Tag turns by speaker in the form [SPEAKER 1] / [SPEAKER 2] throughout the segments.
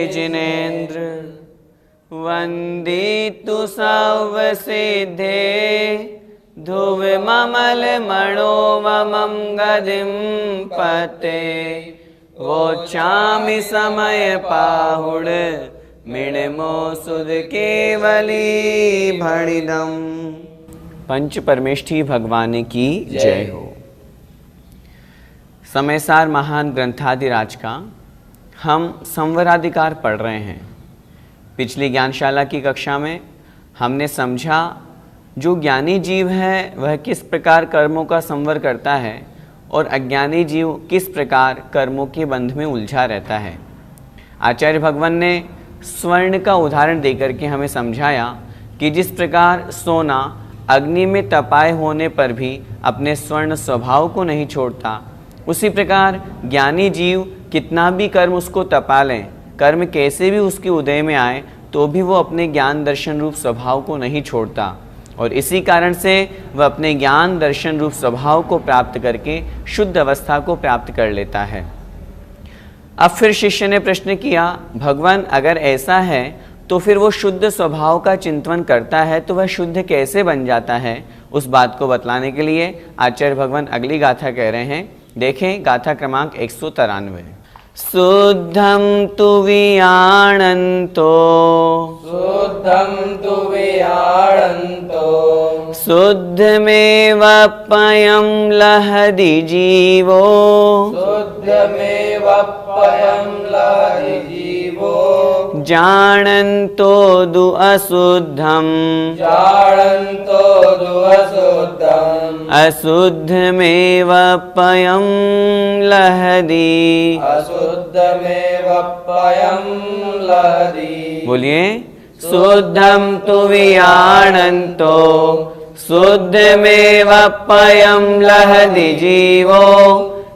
[SPEAKER 1] जिनेन्द्र वंदितु सर्वसिद्धे ध्रुवममल मनोममं गदिं पते वोचामि समय पाहुड मिणमो सुध केवली भणिदम। पंच परमेष्ठी भगवान की जय हो। समयसार महान ग्रंथादिराज का हम संवराधिकार पढ़ रहे हैं। पिछली ज्ञानशाला की कक्षा में हमने समझा जो ज्ञानी जीव है वह किस प्रकार कर्मों का संवर करता है और अज्ञानी जीव किस प्रकार कर्मों के बंध में उलझा रहता है। आचार्य भगवान ने स्वर्ण का उदाहरण देकर के हमें समझाया कि जिस प्रकार सोना अग्नि में तपाए होने पर भी अपने स्वर्ण स्वभाव को नहीं छोड़ता, उसी प्रकार ज्ञानी जीव कितना भी कर्म उसको तपा लें, कर्म कैसे भी उसके उदय में आए तो भी वो अपने ज्ञान दर्शन रूप स्वभाव को नहीं छोड़ता और इसी कारण से वह अपने ज्ञान दर्शन रूप स्वभाव को प्राप्त करके शुद्ध अवस्था को प्राप्त कर लेता है। अब फिर शिष्य ने प्रश्न किया, भगवान अगर ऐसा है तो फिर वो शुद्ध स्वभाव का चिंतन करता है तो वह शुद्ध कैसे बन जाता है? उस बात को बतलाने के लिए आचार्य भगवान अगली गाथा कह रहे हैं। देखें गाथा क्रमांक 193। शुद्धम तु वियाणन्तो
[SPEAKER 2] शुद्धं तु वियाणन्तो
[SPEAKER 1] शुद्धमेवप्ययं लहदि जीवो
[SPEAKER 2] शुद्धमेवप्ययं लहदि जीवो
[SPEAKER 1] जानन्तो दु अशुद्धं
[SPEAKER 2] जानन्तो दुःशुद्धम्
[SPEAKER 1] अशुद्धमेवप्ययं लहदि
[SPEAKER 2] अशुद्धमेवप्ययं लहदि।
[SPEAKER 1] बोलिए, शुद्धं तु वियाणन्तो शुद्धमेवप्ययं लहदि जीवो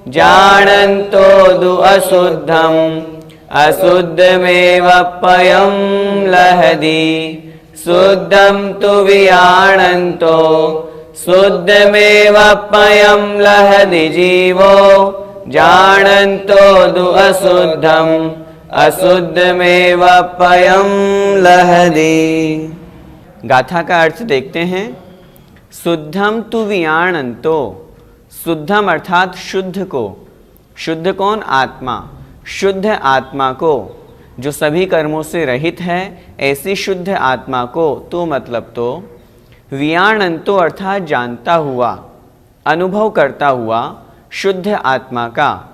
[SPEAKER 1] जानन्तो दु अशुद्धं अशुद्धमेवप्ययं लहदि। शुद्धं तु वियाणन्तो शुद्धमेवप्ययं लहदि जीवो जानन्तो दु अशुद्धं अशुद्धमेवप्ययं लहदि। गाथा का अर्थ देखते हैं। शुद्धम तु वियाणन्तो, शुद्धम अर्थात शुद्ध को। शुद्ध कौन? आत्मा। शुद्ध आत्मा को, जो सभी कर्मों से रहित है, ऐसी शुद्ध आत्मा को तो मतलब तो वियाणन्तो अर्थात जानता हुआ, अनुभव करता हुआ शुद्ध आत्मा का।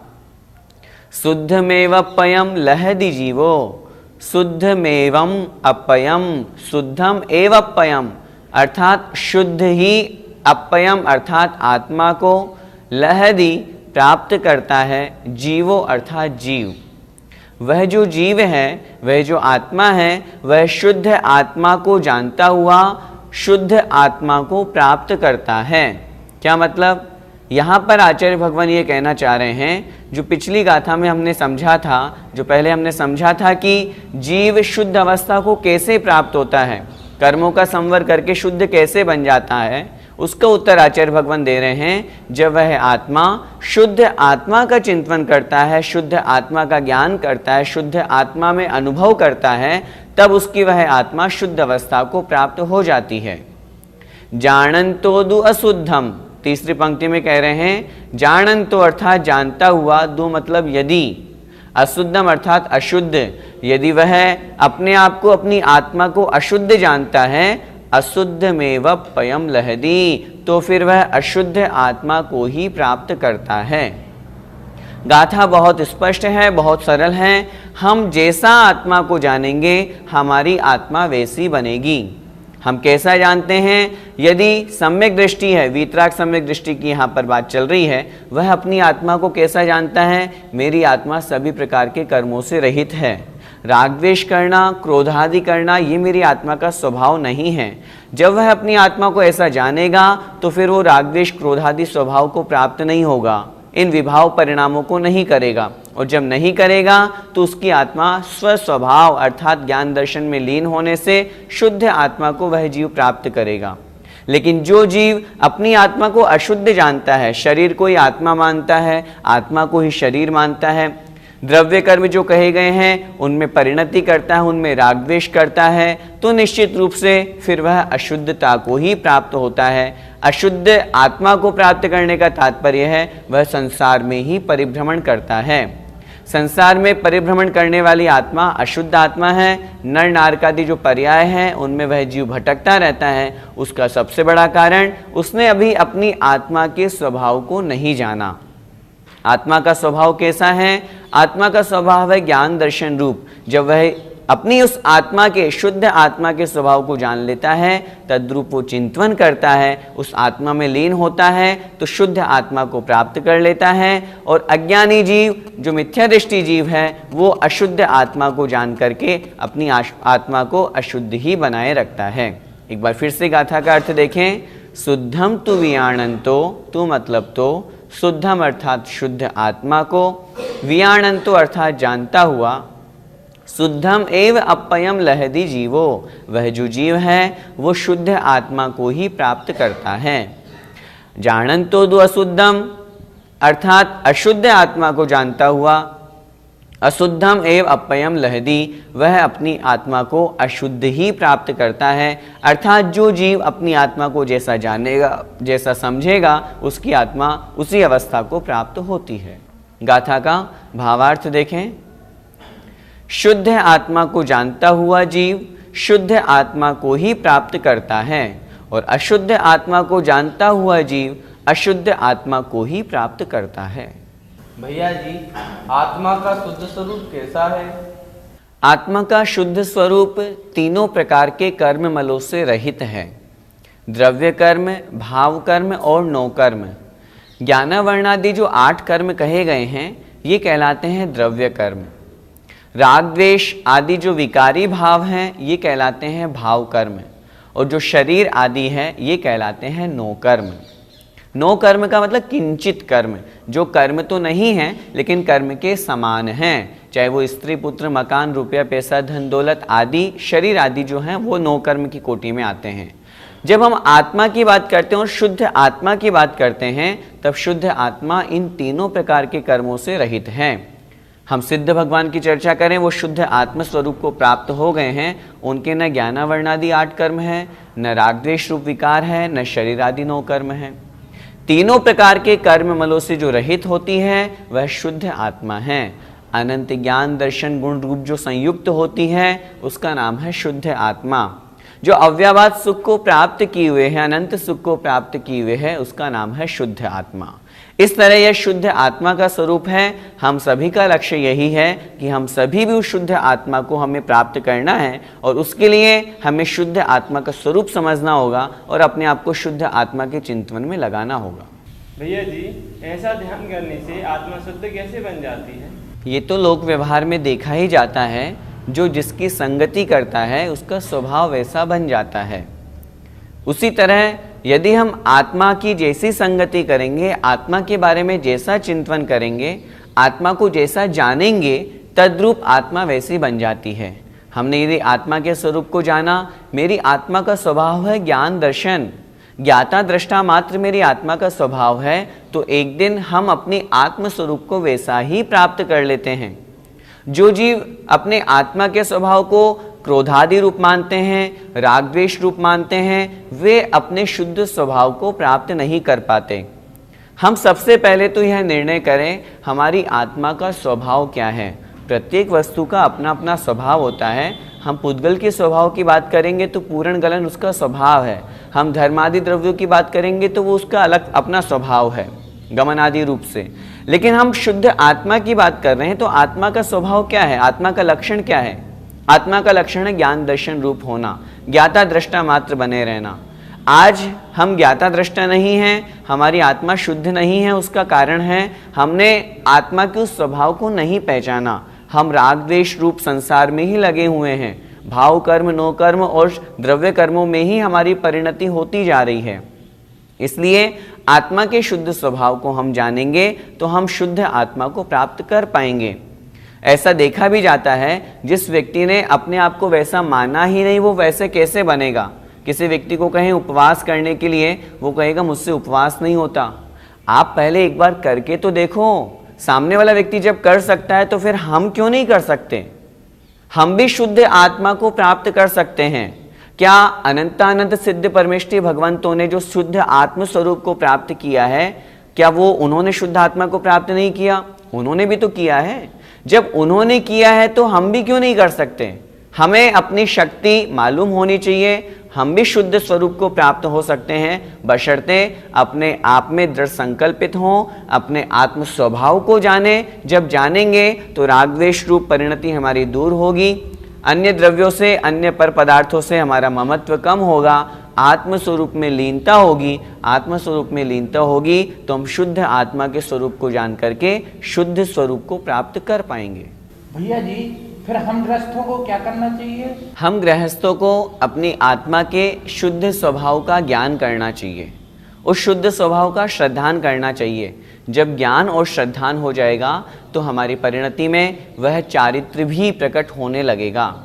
[SPEAKER 1] शुद्धमेवप्ययं लहदि जीवो, शुद्धमेवं अपयम, शुद्धम एवप्ययम अर्थात शुद्ध ही, अपयम अर्थात आत्मा को, लहदि प्राप्त करता है, जीवो अर्थात जीव। वह जो जीव है, वह जो आत्मा है, वह शुद्ध आत्मा को जानता हुआ शुद्ध आत्मा को प्राप्त करता है। क्या मतलब? यहाँ पर आचार्य भगवान ये कहना चाह रहे हैं, जो पिछली गाथा में हमने समझा था, जो पहले हमने समझा था कि जीव शुद्ध अवस्था को कैसे प्राप्त होता है, कर्मों का संवर करके शुद्ध कैसे बन जाता है, उसका उत्तर आचार्य भगवान दे रहे हैं। जब वह आत्मा शुद्ध आत्मा का चिंतन करता है, शुद्ध आत्मा का ज्ञान करता है, शुद्ध आत्मा में अनुभव करता है, तब उसकी वह आत्मा शुद्ध अवस्था को प्राप्त हो जाती है। जानन्तो दु अशुद्धम, तीसरी पंक्ति में कह रहे हैं जानन्तो अर्थात जानता हुआ, दु मतलब यदि, अशुद्धम अर्थात अशुद्ध। यदि वह अपने आप को, अपनी आत्मा को अशुद्ध जानता है, अशुद्धमेवप्ययं लहदि, तो फिर वह अशुद्ध आत्मा को ही प्राप्त करता है। गाथा बहुत स्पष्ट है, बहुत सरल है। हम जैसा आत्मा को जानेंगे, हमारी आत्मा वैसी बनेगी। हम कैसा जानते हैं? यदि सम्यक दृष्टि है, वीतराग सम्यक दृष्टि की यहाँ पर बात चल रही है, वह अपनी आत्मा को कैसा जानता है? मेरी आत्मा सभी प्रकार के कर्मों से रहित है। राग द्वेष करना, क्रोधादि करना, ये मेरी आत्मा का स्वभाव नहीं है। जब वह अपनी आत्मा को ऐसा जानेगा तो फिर वो राग द्वेष क्रोधादि स्वभाव को प्राप्त नहीं होगा, इन विभाव परिणामों को नहीं करेगा। और जब नहीं करेगा तो उसकी आत्मा स्वस्वभाव अर्थात ज्ञान दर्शन में लीन होने से शुद्ध आत्मा को वह जीव प्राप्त करेगा। लेकिन जो जीव अपनी आत्मा को अशुद्ध जानता है, शरीर को ही आत्मा मानता है, आत्मा को ही शरीर मानता है, द्रव्य कर्म जो कहे गए हैं उनमें परिणति करता है, उनमें राग द्वेष करता है, तो निश्चित रूप से फिर वह अशुद्धता को ही प्राप्त होता है। अशुद्ध आत्मा को प्राप्त करने का तात्पर्य है वह संसार में ही परिभ्रमण करता है। संसार में परिभ्रमण करने वाली आत्मा अशुद्ध आत्मा है। नर नारकादि जो पर्याय हैं उनमें वह जीव भटकता रहता है। उसका सबसे बड़ा कारण उसने अभी अपनी आत्मा के स्वभाव को नहीं जाना। आत्मा का स्वभाव कैसा है? आत्मा का स्वभाव है ज्ञान दर्शन रूप। जब वह अपनी उस आत्मा के, शुद्ध आत्मा के स्वभाव को जान लेता है, तद्रूप वो चिंतन करता है, उस आत्मा में लीन होता है, तो शुद्ध आत्मा को प्राप्त कर लेता है। और अज्ञानी जीव, जो मिथ्या दृष्टि जीव है, वो अशुद्ध आत्मा को जान करके अपनी आत्मा को अशुद्ध ही बनाए रखता है। एक बार फिर से गाथा का अर्थ देखें। शुद्धम तु वियाणंतो, तु मतलब तो, शुद्धम अर्थात शुद्ध आत्मा को, वियाणंतो अर्थात जानता हुआ, शुद्धम एव अपयम लहदी जीवो, वह जो जीव है वो शुद्ध आत्मा को ही प्राप्त करता है। जानंतो दु अशुद्धम अर्थात अशुद्ध आत्मा को जानता हुआ, अशुद्धम एव अपयम लहदी, वह अपनी आत्मा को अशुद्ध ही प्राप्त करता है। अर्थात जो जीव अपनी आत्मा को जैसा जानेगा, जैसा समझेगा, उसकी आत्मा उसी अवस्था को प्राप्त होती है। गाथा का भावार्थ देखें। शुद्ध आत्मा को जानता हुआ जीव शुद्ध आत्मा को ही प्राप्त करता है, और अशुद्ध आत्मा को जानता हुआ जीव अशुद्ध आत्मा को ही प्राप्त करता है।
[SPEAKER 2] भैया जी, आत्मा का शुद्ध स्वरूप कैसा है?
[SPEAKER 1] आत्मा का शुद्ध स्वरूप तीनों प्रकार के कर्म मलों से रहित है। द्रव्य कर्म, भाव कर्म और नौ कर्म। ज्ञानावर्णादि जो 8 कर्म कहे गए हैं ये कहलाते हैं द्रव्य कर्म। राग द्वेष आदि जो विकारी भाव हैं ये कहलाते हैं भाव कर्म, और जो शरीर आदि है ये कहलाते हैं नो कर्म। नो कर्म का मतलब किंचित कर्म, जो कर्म तो नहीं है लेकिन कर्म के समान हैं, चाहे वो स्त्री पुत्र मकान रुपया पैसा धन दौलत आदि शरीर आदि जो हैं वो नो कर्म की कोटि में आते हैं। जब हम आत्मा की बात करते हैं और शुद्ध आत्मा की बात करते हैं तब शुद्ध आत्मा इन तीनों प्रकार के कर्मों से रहित है। हम सिद्ध भगवान की चर्चा करें, वो शुद्ध आत्म स्वरूप को प्राप्त हो गए हैं, उनके न ज्ञानावर्णादि 8 कर्म है, न राग द्वेष रूप विकार है, न शरीर आदि 9 कर्म है। तीनों प्रकार के कर्म मलों से जो रहित होती है वह शुद्ध आत्मा है। अनंत ज्ञान दर्शन गुण रूप जो संयुक्त होती है उसका नाम है शुद्ध आत्मा। जो अव्यावाद सुख को प्राप्त किए हुए है, अनंत सुख को प्राप्त किए हुए है, उसका नाम है शुद्ध आत्मा। इस तरह यह शुद्ध आत्मा का स्वरूप है। हम सभी का लक्ष्य यही है कि हम सभी भी उस शुद्ध आत्मा को हमें प्राप्त करना है, और उसके लिए हमें शुद्ध आत्मा का स्वरूप समझना होगा और अपने आप को शुद्ध आत्मा के चिंतन में लगाना होगा।
[SPEAKER 3] भैया जी, ऐसा ध्यान करने से आत्मा शुद्ध कैसे बन जाती है?
[SPEAKER 1] ये तो लोक व्यवहार में देखा ही जाता है, जो जिसकी संगति करता है उसका स्वभाव वैसा बन जाता है। उसी तरह यदि हम आत्मा की जैसी संगति करेंगे, आत्मा के बारे में जैसा चिंतन करेंगे, आत्मा को जैसा जानेंगे, तद्रूप आत्मा वैसी बन जाती है। हमने यदि आत्मा के स्वरूप को जाना, मेरी आत्मा का स्वभाव है ज्ञान दर्शन, ज्ञाता दृष्टा मात्र मेरी आत्मा का स्वभाव है, तो एक दिन हम अपनी आत्म स्वरूप को वैसा ही प्राप्त कर लेते हैं। जो जीव अपने आत्मा के स्वभाव को क्रोधादि रूप मानते हैं, राग द्वेष रूप मानते हैं, वे अपने शुद्ध स्वभाव को प्राप्त नहीं कर पाते। हम सबसे पहले तो यह निर्णय करें हमारी आत्मा का स्वभाव क्या है। प्रत्येक वस्तु का अपना अपना स्वभाव होता है। हम पुद्गल के स्वभाव की बात करेंगे तो पूर्ण गलन उसका स्वभाव है। हम धर्मादि द्रव्यों की बात करेंगे तो वो उसका अलग अपना स्वभाव है गमन आदि रूप से। लेकिन हम शुद्ध आत्मा की बात कर रहे हैं तो आत्मा का स्वभाव क्या है, आत्मा का लक्षण क्या है? आत्मा का लक्षण है ज्ञान दर्शन रूप होना, ज्ञाता दृष्टा मात्र बने रहना। आज हम ज्ञाता दृष्टा नहीं हैं, हमारी आत्मा शुद्ध नहीं है। उसका कारण है हमने आत्मा के उस स्वभाव को नहीं पहचाना। हम राग द्वेष रूप संसार में ही लगे हुए हैं। भाव कर्म, नो कर्म और द्रव्य कर्मों में ही हमारी परिणति होती जा रही है। इसलिए आत्मा के शुद्ध स्वभाव को हम जानेंगे तो हम शुद्ध आत्मा को प्राप्त कर पाएंगे। ऐसा देखा भी जाता है, जिस व्यक्ति ने अपने आप को वैसा माना ही नहीं, वो वैसे कैसे बनेगा। किसी व्यक्ति को कहें उपवास करने के लिए, वो कहेगा मुझसे उपवास नहीं होता। आप पहले एक बार करके तो देखो। सामने वाला व्यक्ति जब कर सकता है तो फिर हम क्यों नहीं कर सकते। हम भी शुद्ध आत्मा को प्राप्त कर सकते हैं। क्या अनंतानंत सिद्ध परमेष्ठी भगवंतों ने जो शुद्ध आत्म स्वरूप को प्राप्त किया है, क्या वो उन्होंने शुद्ध आत्मा को प्राप्त नहीं किया? उन्होंने भी तो किया है। जब उन्होंने किया है तो हम भी क्यों नहीं कर सकते। हमें अपनी शक्ति मालूम होनी चाहिए। हम भी शुद्ध स्वरूप को प्राप्त हो सकते हैं, बशर्ते अपने आप में दृढ़ संकल्पित हों, अपने आत्म स्वभाव को जाने। जब जानेंगे तो राग द्वेष रूप परिणति हमारी दूर होगी। अन्य द्रव्यों से, अन्य पर पदार्थों से हमारा ममत्व कम होगा। आत्म स्वरूप में लीनता होगी। आत्म स्वरूप में लीनता होगी तो हम शुद्ध आत्मा के स्वरूप को जान करके शुद्ध स्वरूप को प्राप्त कर पाएंगे।
[SPEAKER 4] भैया जी, फिर हम गृहस्थों को क्या करना चाहिए?
[SPEAKER 1] हम गृहस्थों को अपनी आत्मा के शुद्ध स्वभाव का ज्ञान करना चाहिए। उस शुद्ध स्वभाव का श्रद्धान करना चाहिए। जब ज्ञान और श्रद्धान हो जाएगा तो हमारी परिणति में वह चारित्र भी प्रकट होने लगेगा।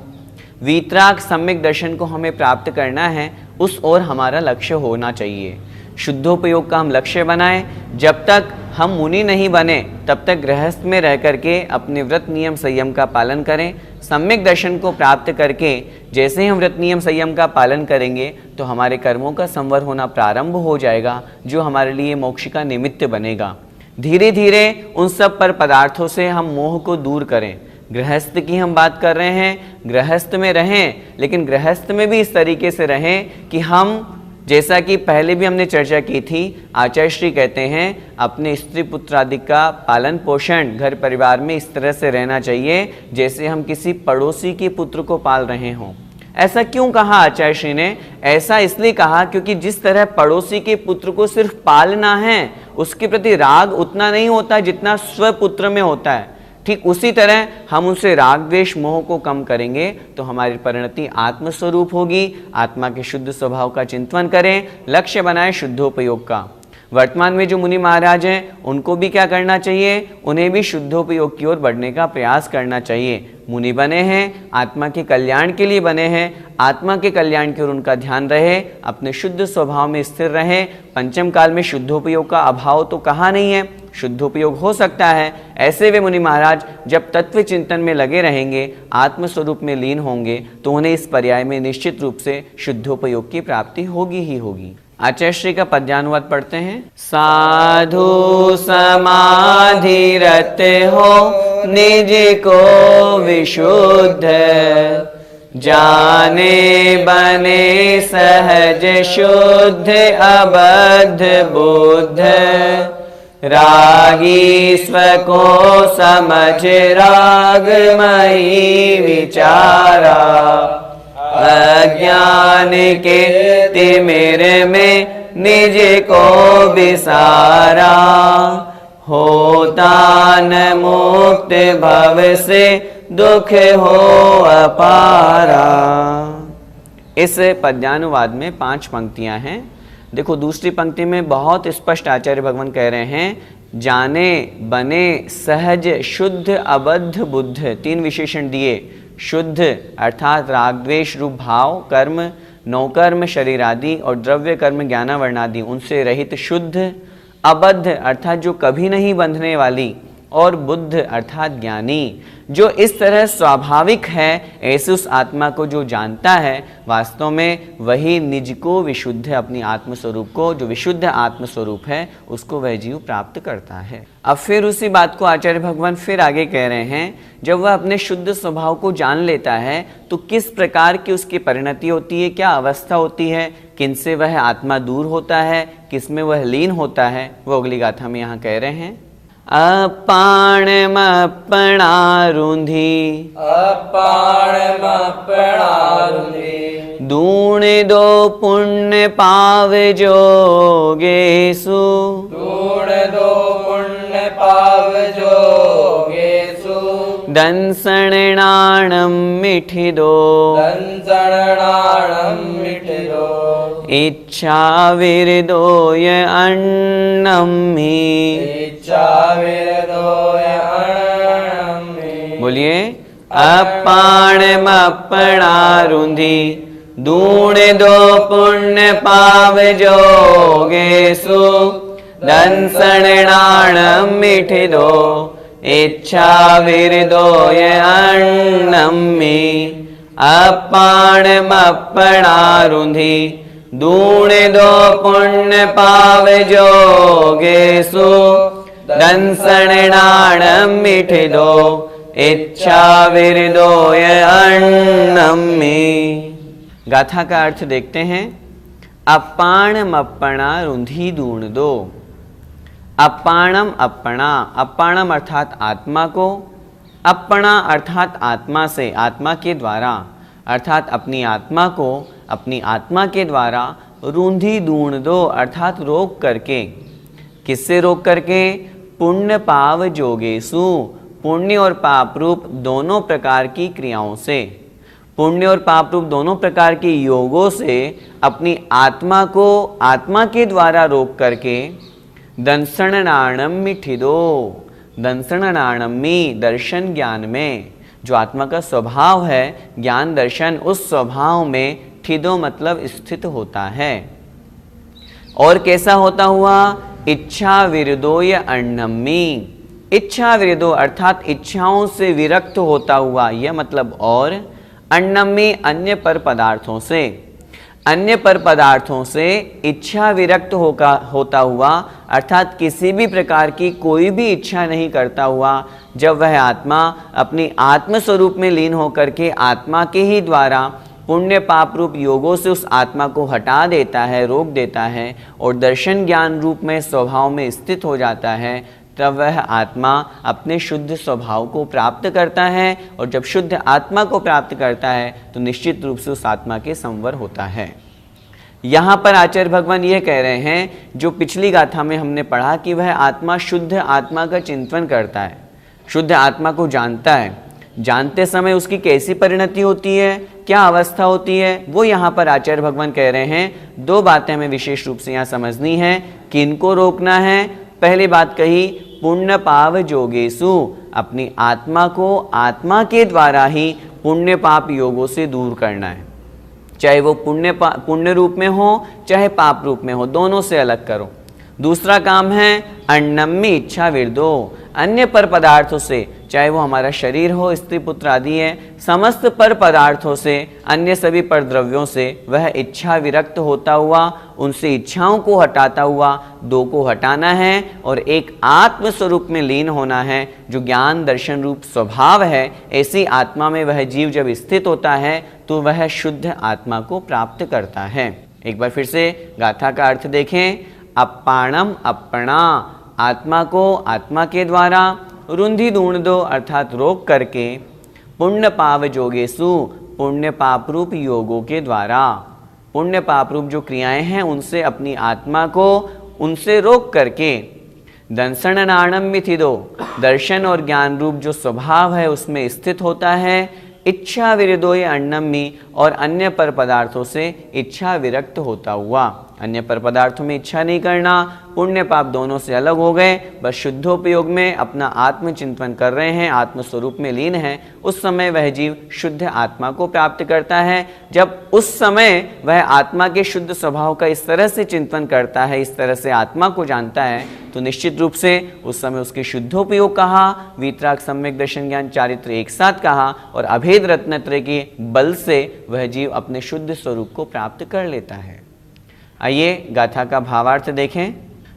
[SPEAKER 1] वीतराग सम्यक दर्शन को हमें प्राप्त करना है, उस ओर हमारा लक्ष्य होना चाहिए। शुद्धोपयोग का हम लक्ष्य बनाएं। जब तक हम मुनि नहीं बने तब तक गृहस्थ में रह करके अपने व्रत नियम संयम का पालन करें। सम्यक दर्शन को प्राप्त करके जैसे ही हम व्रत नियम संयम का पालन करेंगे तो हमारे कर्मों का संवर होना प्रारंभ हो जाएगा, जो हमारे लिए मोक्ष का निमित्त बनेगा। धीरे धीरे उन सब पर पदार्थों से हम मोह को दूर करें। गृहस्थ की हम बात कर रहे हैं, गृहस्थ में रहें, लेकिन गृहस्थ में भी इस तरीके से रहें कि हम, जैसा कि पहले भी हमने चर्चा की थी, आचार्य श्री कहते हैं अपने स्त्री पुत्र आदि का पालन पोषण घर परिवार में इस तरह से रहना चाहिए जैसे हम किसी पड़ोसी के पुत्र को पाल रहे हों। ऐसा क्यों कहा आचार्य श्री ने? ऐसा इसलिए कहा क्योंकि जिस तरह पड़ोसी के पुत्र को सिर्फ पालना है, उसके प्रति राग उतना नहीं होता जितना स्वपुत्र में होता है। ठीक उसी तरह हम उनसे राग द्वेष मोह को कम करेंगे तो हमारी परिणति आत्मस्वरूप होगी। आत्मा के शुद्ध स्वभाव का चिंतन करें, लक्ष्य बनाएं शुद्धोपयोग का। वर्तमान में जो मुनि महाराज हैं उनको भी क्या करना चाहिए? उन्हें भी शुद्धोपयोग की ओर बढ़ने का प्रयास करना चाहिए। मुनि बने हैं, आत्मा के कल्याण के लिए बने हैं, आत्मा के कल्याण की ओर उनका ध्यान रहे, अपने शुद्ध स्वभाव में स्थिर रहे। पंचम काल में शुद्धोपयोग का अभाव तो कहा नहीं है, शुद्धोपयोग हो सकता है। ऐसे वे मुनि महाराज जब तत्व चिंतन में लगे रहेंगे, आत्मस्वरूप में लीन होंगे, तो उन्हें इस पर्याय में निश्चित रूप से शुद्धोपयोग की प्राप्ति होगी ही होगी। आचार्य श्री का पद्यानुवाद पढ़ते हैं। साधु समाधिरत हो निज को विशुद्ध, जाने बने सहज शुद्ध अबद्ध बुद्ध, रागी स्व को समझ रागमयी विचारा, अज्ञान के तिमिर में निज को विसारा, होता न मुक्त भव से दुख हो अपारा। इस पद्यानुवाद में 5 पंक्तियां हैं। देखो दूसरी पंक्ति में बहुत स्पष्ट आचार्य भगवान कह रहे हैं, जाने बने सहज शुद्ध अबद्ध बुद्ध। 3 विशेषण दिए। शुद्ध अर्थात राग द्वेष रूप भाव कर्म, नौकर्म शरीर आदि और द्रव्य कर्म ज्ञानावरणादि उनसे रहित शुद्ध। अबद्ध अर्थात जो कभी नहीं बंधने वाली, और बुद्ध अर्थात ज्ञानी। जो इस तरह स्वाभाविक है, ऐसे उस आत्मा को जो जानता है, वास्तव में वही निज को विशुद्ध, अपनी आत्मस्वरूप को, जो विशुद्ध आत्मस्वरूप है, उसको वह जीव प्राप्त करता है। अब फिर उसी बात को आचार्य भगवान फिर आगे कह रहे हैं, जब वह अपने शुद्ध स्वभाव को जान लेता है तो किस प्रकार की उसकी परिणति होती है, क्या अवस्था होती है, किनसे वह आत्मा दूर होता है, किसमें वह लीन होता है, वो अगली गाथा में यहाँ कह रहे हैं। अपाणमपणारुंधी
[SPEAKER 2] अपाणमपणारुंधी
[SPEAKER 1] दूण दो पुण्य पाव जोगेसु
[SPEAKER 2] दूण दो पुण्य पाव जोगेसु
[SPEAKER 1] दंसणाणं मिठिदो
[SPEAKER 2] दंसणाणं मिठिदो
[SPEAKER 1] इच्छा विरदोय अन्नम्हि
[SPEAKER 2] इच्छा विरदोय अन्नम्हि।
[SPEAKER 1] बोलिए अपाणमपणारुंधी दूण दो पुण्य पाव जोगेसु दंसणाणं मिठिदो इच्छा विरदोय अन्नम्हि। अपाणमपणारुंधी दूण दो पुण्य पाव जोगेसु दंसणाणं मिठिदो इच्छा विरदोय अन्नम्हि। गाथा का अर्थ देखते हैं। अपाणमपणारुंधी दूण दो। अपाणम अपणा, अपाणम अर्थात आत्मा को, अपणा अर्थात आत्मा से, आत्मा के द्वारा, अर्थात अपनी आत्मा को अपनी आत्मा के द्वारा रूंधी दूण दो अर्थात रोक करके। किससे रोक करके? पुण्य पाव जोगेसु, पुण्य और पाप रूप दोनों प्रकार की क्रियाओं से, पुण्य और पाप रूप दोनों प्रकार के योगों से अपनी आत्मा को आत्मा के द्वारा रोक करके दंसणाणं मिठिदो, दंसणाणमि दर्शन ज्ञान में, जो आत्मा का स्वभाव है ज्ञान दर्शन, उस स्वभाव में ठिदो मतलब स्थित होता है। और कैसा होता हुआ? इच्छा विरदोय अन्नम्मि, इच्छा विरदो अर्थात इच्छाओं से विरक्त होता हुआ, यह मतलब और अन्नम्मि अन्य पर पदार्थों से, अन्य पर पदार्थों से इच्छा विरक्त होता हुआ अर्थात किसी भी प्रकार की कोई भी इच्छा नहीं करता हुआ, जब वह आत्मा अपनी आत्म स्वरूप में लीन होकर के आत्मा के ही द्वारा पुण्य पाप रूप योगों से उस आत्मा को हटा देता है, रोक देता है और दर्शन ज्ञान रूप में स्वभाव में स्थित हो जाता है, तब वह आत्मा अपने शुद्ध स्वभाव को प्राप्त करता है। और जब शुद्ध आत्मा को प्राप्त करता है तो निश्चित रूप से उस आत्मा के संवर होता है। यहाँ पर आचार्य भगवान यह कह रहे हैं, जो पिछली गाथा में हमने पढ़ा कि वह आत्मा शुद्ध आत्मा का चिंतन करता है, शुद्ध आत्मा को जानता है, जानते समय उसकी कैसी परिणति होती है, क्या अवस्था होती है, वो यहाँ पर आचार्य भगवान कह रहे हैं। दो बातें हमें विशेष रूप से यहाँ समझनी है। किनको रोकना है? पहली बात कही पुण्य पाव जोगेसु, अपनी आत्मा को आत्मा के द्वारा ही पुण्य पाप योगों से दूर करना है, चाहे वो पुण्य रूप में हो चाहे पाप रूप में हो, दोनों से अलग करो। दूसरा काम है अन्नम्मि इच्छा विरदो, अन्य पर पदार्थों से, चाहे वो हमारा शरीर हो, स्त्री पुत्र आदि है, समस्त पर पदार्थों से, अन्य सभी पर द्रव्यों से वह इच्छा विरक्त होता हुआ, उनसे इच्छाओं को हटाता हुआ, दो को हटाना है और एक आत्म स्वरूप में लीन होना है, जो ज्ञान दर्शन रूप स्वभाव है। ऐसी आत्मा में वह जीव जब स्थित होता है तो वह शुद्ध आत्मा को प्राप्त करता है। एक बार फिर से गाथा का अर्थ देखें। अपाणम अपणा, आत्मा को आत्मा के द्वारा, रुंधी दूण दो अर्थात रोक करके, पुण्य पाव जोगेसु पुण्य पाप रूप योगों के द्वारा, पुण्य पाप रूप जो क्रियाएं हैं उनसे अपनी आत्मा को उनसे रोक करके, दंसणाणं मिथिदो दर्शन और ज्ञान रूप जो स्वभाव है उसमें स्थित होता है। इच्छा विरदोय अन्नम्मि और अन्य पर पदार्थों से इच्छा विरक्त होता हुआ, अन्य पर पदार्थों में इच्छा नहीं करना, पुण्य पाप दोनों से अलग हो गए, बस शुद्धोपयोग में अपना आत्मचिंतन कर रहे हैं, आत्मस्वरूप में लीन है, उस समय वह जीव शुद्ध आत्मा को प्राप्त करता है। जब उस समय वह आत्मा के शुद्ध स्वभाव का इस तरह से चिंतन करता है, इस तरह से आत्मा को जानता है, तो निश्चित रूप से उस समय उसके शुद्धोपयोग कहा, वीतराग सम्यक दर्शन ज्ञान चारित्र एक साथ कहा और अभेद रत्नत्रय के बल से वह जीव अपने शुद्ध स्वरूप को प्राप्त कर लेता है। आइए गाथा का भावार्थ देखें।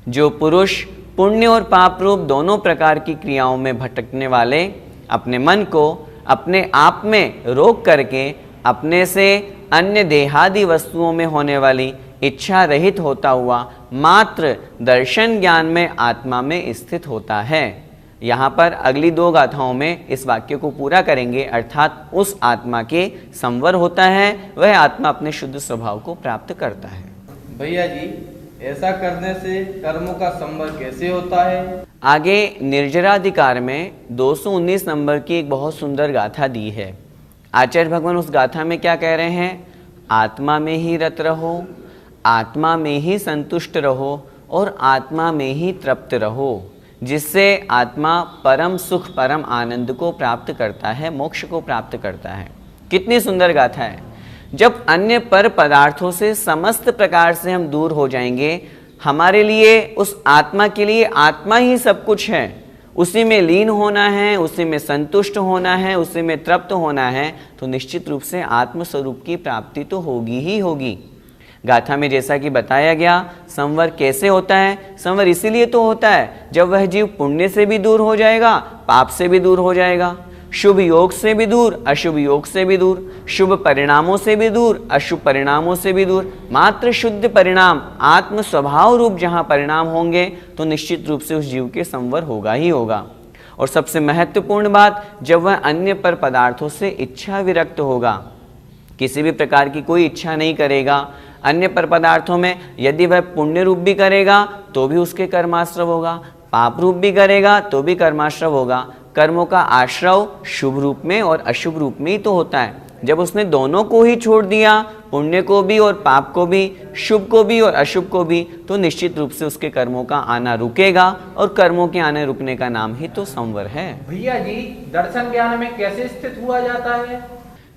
[SPEAKER 1] जो पुरुष पुण्य और पाप रूप दोनों प्रकार की क्रियाओं में भटकने वाले अपने मन को अपने आप में रोक करके अपने से अन्य देहादि वस्तुओं में होने वाली इच्छा रहित होता हुआ मात्र दर्शन ज्ञान में आत्मा में स्थित होता है, यहाँ पर अगली 2 गाथाओं में इस वाक्य को पूरा करेंगे, अर्थात उस आत्मा के संवर होता है, वह आत्मा अपने शुद्ध स्वभाव को प्राप्त करता है।
[SPEAKER 2] भैया जी, ऐसा करने से कर्मों का संवर कैसे होता है?
[SPEAKER 1] आगे निर्जराधिकार में 219 नंबर की एक बहुत सुंदर गाथा दी है। आचार्य भगवान उस गाथा में क्या कह रहे हैं? आत्मा में ही रत रहो, आत्मा में ही संतुष्ट रहो और आत्मा में ही तृप्त रहो, जिससे आत्मा परम सुख परम आनंद को प्राप्त करता है, मोक्ष को प्राप्त करता है। कितनी सुंदर गाथा है। जब अन्य पर पदार्थों से समस्त प्रकार से हम दूर हो जाएंगे, हमारे लिए उस आत्मा के लिए आत्मा ही सब कुछ है, उसी में लीन होना है, उसी में संतुष्ट होना है, उसी में तृप्त होना है, तो निश्चित रूप से आत्म स्वरूप की प्राप्ति तो होगी ही होगी। गाथा में जैसा कि बताया गया, संवर कैसे होता है? संवर इसीलिए तो होता है जब वह जीव पुण्य से भी दूर हो जाएगा, पाप से भी दूर हो जाएगा, शुभ योग से भी दूर, अशुभ योग से भी दूर, शुभ परिणामों से भी दूर, अशुभ परिणामों से भी दूर। मात्र शुद्ध परिणाम, आत्म स्वभाव रूप जहाँ परिणाम होंगे तो निश्चित रूप से उस जीव के संवर होगा ही होगा। और सबसे महत्वपूर्ण बात, जब वह अन्य पर पदार्थों से इच्छा विरक्त होगा, किसी भी प्रकार की कोई इच्छा नहीं करेगा अन्य पर पदार्थों में, यदि वह पुण्य रूप भी करेगा तो भी उसके कर्माश्रव होगा, पाप रूप भी करेगा तो भी कर्माश्रव होगा। कर्मों का आश्रव शुभ रूप में और अशुभ रूप में ही तो होता है। जब उसने दोनों को ही छोड़ दिया, पुण्य को भी और पाप को भी, शुभ को भी और अशुभ को भी, तो निश्चित रूप से उसके कर्मों का आना रुकेगा, और कर्मों के आने रुकने का नाम ही तो संवर है।
[SPEAKER 4] भैया जी, दर्शन ज्ञान में कैसे स्थित हुआ जाता है?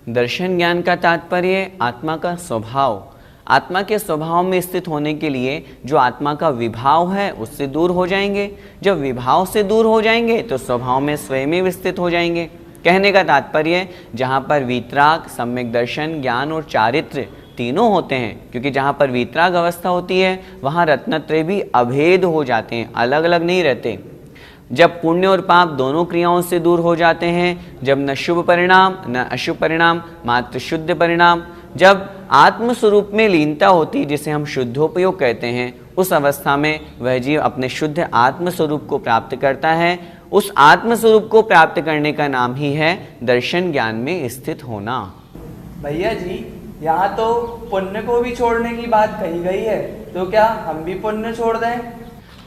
[SPEAKER 1] दर्शन ज्ञान का तात्पर्य आत्मा का स्वभाव, आत्मा के स्वभाव में स्थित होने के लिए जो आत्मा का विभाव है उससे दूर हो जाएंगे। जब विभाव से दूर हो जाएंगे तो स्वभाव में स्वयं स्थित हो जाएंगे। कहने का तात्पर्य, जहाँ पर वीतराग, सम्यक दर्शन, ज्ञान और चारित्र्य तीनों होते हैं, क्योंकि जहाँ पर वीतराग अवस्था होती है वहाँ रत्नत्रय भी अभेद हो जाते हैं, अलग अलग नहीं रहते। जब पुण्य और पाप दोनों क्रियाओं से दूर हो जाते हैं, जब न शुभ परिणाम न अशुभ परिणाम, मात्र शुद्ध परिणाम, जब आत्म स्वरूप में लीनता होती, जिसे हम शुद्धोपयोग कहते हैं, उस अवस्था में वह जीव अपने शुद्ध आत्म स्वरूप को प्राप्त करता है। उस आत्म स्वरूप को प्राप्त करने का नाम ही है दर्शन ज्ञान में स्थित होना।
[SPEAKER 2] भैया जी, यहाँ तो पुण्य को भी छोड़ने की बात कही गई है, तो क्या हम भी पुण्य छोड़ दें?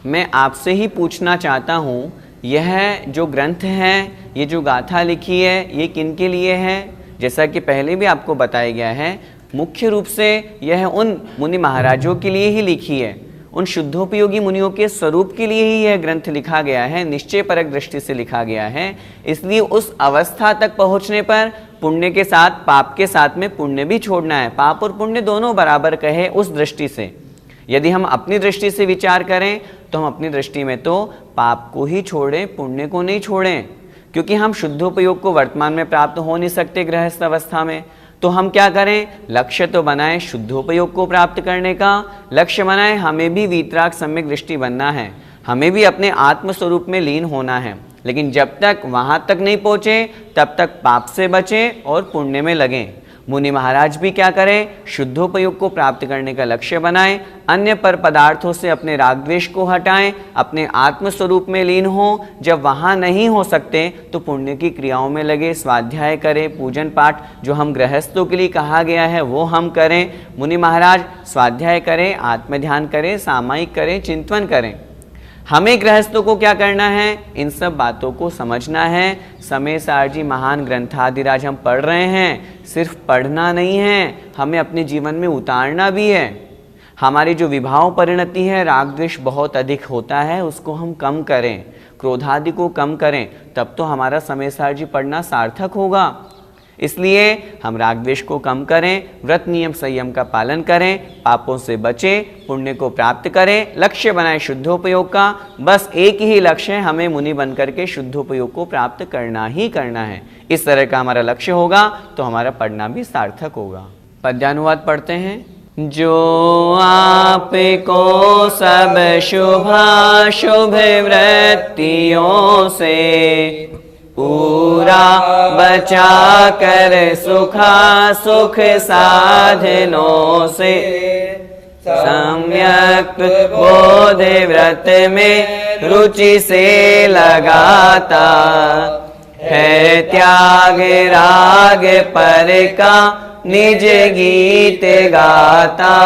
[SPEAKER 1] मैं आपसे ही पूछना चाहता हूँ, यह जो ग्रंथ है, ये जो गाथा लिखी है, ये किन के लिए है? जैसा कि पहले भी आपको बताया गया है, मुख्य रूप से यह उन मुनि महाराजों के लिए ही लिखी है, उन शुद्धोपयोगी मुनियों के स्वरूप के लिए ही यह ग्रंथ लिखा गया है, निश्चय परक दृष्टि से लिखा गया है। इसलिए उस अवस्था तक पहुँचने पर पुण्य के साथ पाप के साथ में पुण्य भी छोड़ना है, पाप और पुण्य दोनों बराबर कहे उस दृष्टि से। यदि हम अपनी दृष्टि से विचार करें तो हम अपनी दृष्टि में तो पाप को ही छोड़ें, पुण्य को नहीं छोड़ें, क्योंकि हम शुद्धोपयोग को वर्तमान में प्राप्त हो नहीं सकते गृहस्थ अवस्था में। तो हम क्या करें? लक्ष्य तो बनाएं शुद्धोपयोग को प्राप्त करने का, लक्ष्य बनाएं हमें भी वीतराग सम्यक दृष्टि बनना है, हमें भी अपने आत्म स्वरूप में लीन होना है। लेकिन जब तक वहाँ तक नहीं पहुँचे तब तक पाप से बचें और पुण्य में लगें। मुनि महाराज भी क्या करें? शुद्धोपयोग को प्राप्त करने का लक्ष्य बनाएं, अन्य पर पदार्थों से अपने राग द्वेष को हटाएं, अपने आत्म स्वरूप में लीन हो। जब वहाँ नहीं हो सकते तो पुण्य की क्रियाओं में लगे, स्वाध्याय करें, पूजन पाठ जो हम गृहस्थों के लिए कहा गया है वो हम करें। मुनि महाराज स्वाध्याय करें, आत्मध्यान करें, सामायिक करें, चिंतन करें। हमें गृहस्थों को क्या करना है? इन सब बातों को समझना है। समय सार जी महान ग्रंथादिराज हम पढ़ रहे हैं, सिर्फ पढ़ना नहीं है, हमें अपने जीवन में उतारना भी है। हमारी जो विभाव परिणति है, राग द्वेष बहुत अधिक होता है, उसको हम कम करें, क्रोधादि को कम करें, तब तो हमारा समय सार जी पढ़ना सार्थक होगा। इसलिए हम राग द्वेष को कम करें, व्रत नियम संयम का पालन करें, पापों से बचें, पुण्य को प्राप्त करें, लक्ष्य बनाएं शुद्धोपयोग का। बस एक ही लक्ष्य है, हमें मुनि बनकर के शुद्धोपयोग को प्राप्त करना ही करना है। इस तरह का हमारा लक्ष्य होगा तो हमारा पढ़ना भी सार्थक होगा। पद्यानुवाद पढ़ते हैं। जो आपको सब शुभाशुभ वृत्तियों से पूरा बचा कर सुखा सुख साधनों से सम्यक बोध व्रत में रुचि से लगाता है, त्याग राग पर का निज गीत गाता।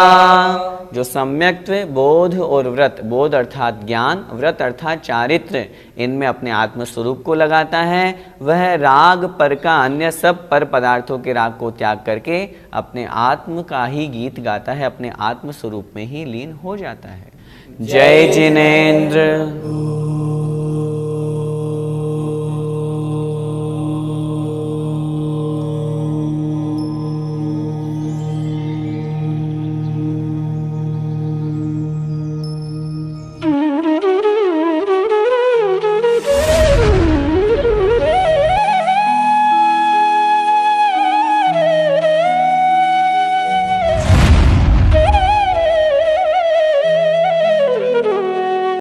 [SPEAKER 1] जो सम्यक्त्व, बोध और व्रत, बोध अर्थात ज्ञान, व्रत अर्थात चारित्र, इनमें अपने आत्म स्वरूप को लगाता है, वह राग पर का अन्य सब पर पदार्थों के राग को त्याग करके अपने आत्म का ही गीत गाता है, अपने आत्म स्वरूप में ही लीन हो जाता है। जय जिनेन्द्र।